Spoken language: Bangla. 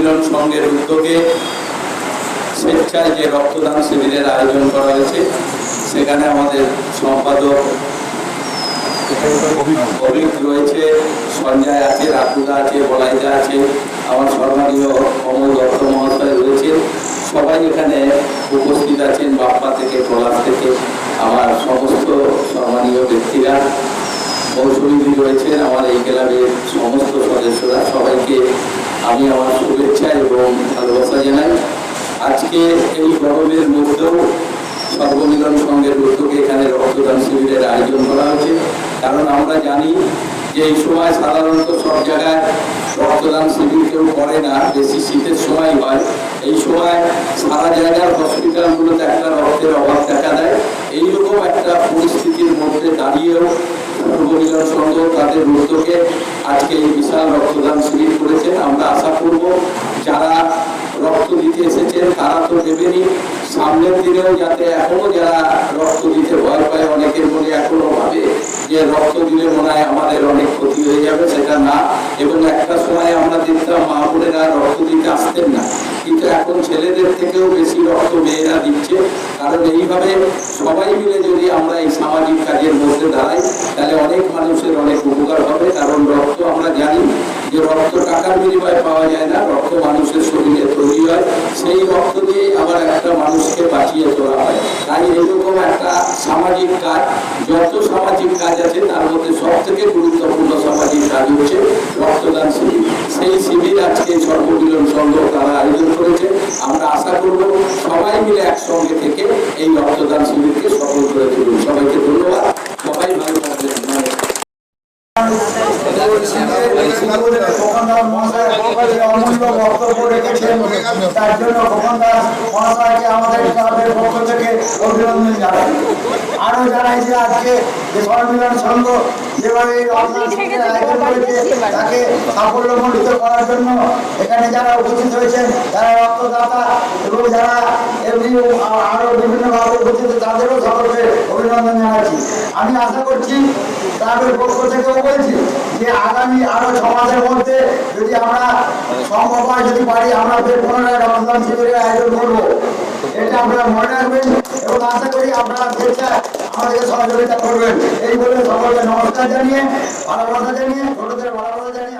সর্বমিলন সংঘের উদ্যোগে স্বেচ্ছায় যে রক্তদান শিবিরের আয়োজন করা হয়েছে, সেখানে আমাদের সম্পাদক অভিক রয়েছে, সঞ্জয় আছে, রাকুদা আছে, বলাইদা আছে, আমার সম্মানীয় অমল দত্ত মহাশয় রয়েছে, সবাই এখানে উপস্থিত আছেন। বাপ্পা থেকে পলাশ থেকে আমার সমস্ত সম্মানীয় ব্যক্তিরা, মৌসুমী রয়েছেন, আমার এই ক্লাবের সমস্ত সদস্যরা, সবাইকে আমি আমার শুভেচ্ছা এবং ভালোবাসা জানাই। আজকে এই গরমের মধ্যেও সর্বমিলন সংঘের উদ্যোগে এখানে রক্তদান শিবিরের আয়োজন করা হয়েছে। কারণ আমরা জানি যে এই সময় সাধারণত সব জায়গায় রক্তদান শিবির কেউ করে না, বেশি শীতের সময় হয়। এই সময় সারা জায়গার হসপিটালগুলোতে একটা রক্তের অভাব দেখা দেয়। এইরকম একটা পরিস্থিতির মধ্যে দাঁড়িয়েও সর্বমিলন সংঘ তাদের উদ্যোগে আজকে এই বিশাল রক্তদান শিবির করেছেন। আমরা আশা করব যারা রক্ত দিতে এসেছেন তারা তো দেবেনই, সামনের দিনেও যাতে এখনো যারা রক্ত দিতে ভয় পায়, অনেকের মনে এখনো ভাবে যে রক্ত দিলে মনে হয় আমাদের অনেক ক্ষতি হয়ে যাবে, সেটা না। এবং একটা সময় আমরা দেখতাম মা বোনেরা রক্ত দিতে আসতেন না, কিন্তু এখন ছেলেদের থেকেও বেশি রক্ত মেয়েরা দিচ্ছে। কারণ এইভাবে সবাই মিলে যদি আমরা এই সামাজিক কাজের মধ্যে দাঁড়াই, তাহলে অনেক মানুষের অনেক উপকার হবে। কারণ রক্ত আমরা জানি যে রক্ত টাকার বিনিময়ে পাওয়া যায় না, রক্ত মানুষের শরীরে তৈরি হয়, সেই রক্ত দিয়ে আবার একটা মানুষকে বাঁচিয়ে তোলা হয়। তাই এইরকম একটা সামাজিক কাজ, যত সামাজিক কাজ আছে তার মধ্যে সব থেকে গুরুত্বপূর্ণ সামাজিক কাজ হচ্ছে রক্তদান শিবির। সেই শিবির আজকে সর্বমিলন সংঘ তারা আয়োজন করেছে। আমরা আশা করব সবাই মিলে একসঙ্গে থেকে এই রক্তদান শিবিরকে সফল করে তুলুন। সবাইকে ধন্যবাদ, সবাই ভালো থাকবেন। অমূল্য বক্তব্য রেখেছেন, তার জন্য খোকন দাস মহাশয়কে আমাদের ক্লাবের পক্ষ থেকে অভিনন্দন জানাই। আরো জানাই যে আজকে যে সর্বমিলন সংঘ যেভাবে আয়োজন করেছে তাকে সাফল্যমণ্ডিত করার জন্য এখানে যারা উপস্থিত হয়েছেন, যারা রক্তদাতা এবং যারা এমনি আরো বিভিন্নভাবে উপস্থিত, তাদেরও সকলকে অভিনন্দন জানাচ্ছি। আমি আশা করছি ক্লাবের পক্ষ থেকেও বলছি যে আগামী আরো 6 মাসের মধ্যে যদি আমরা সম্ভব হয়, যদি পারি, আমরা ফের পুনরায় রক্তদান শিবিরের আয়োজন করবো। এটা আপনারা মনে রাখবেন এবং আশা করি আপনারা স্বেচ্ছায় আমাদেরকে সহযোগিতা করবেন। এই বলে সকলকে নমস্কার জানিয়ে, ভালোবাসা জানিয়ে, ছোটদের ভালোবাসা জানিয়ে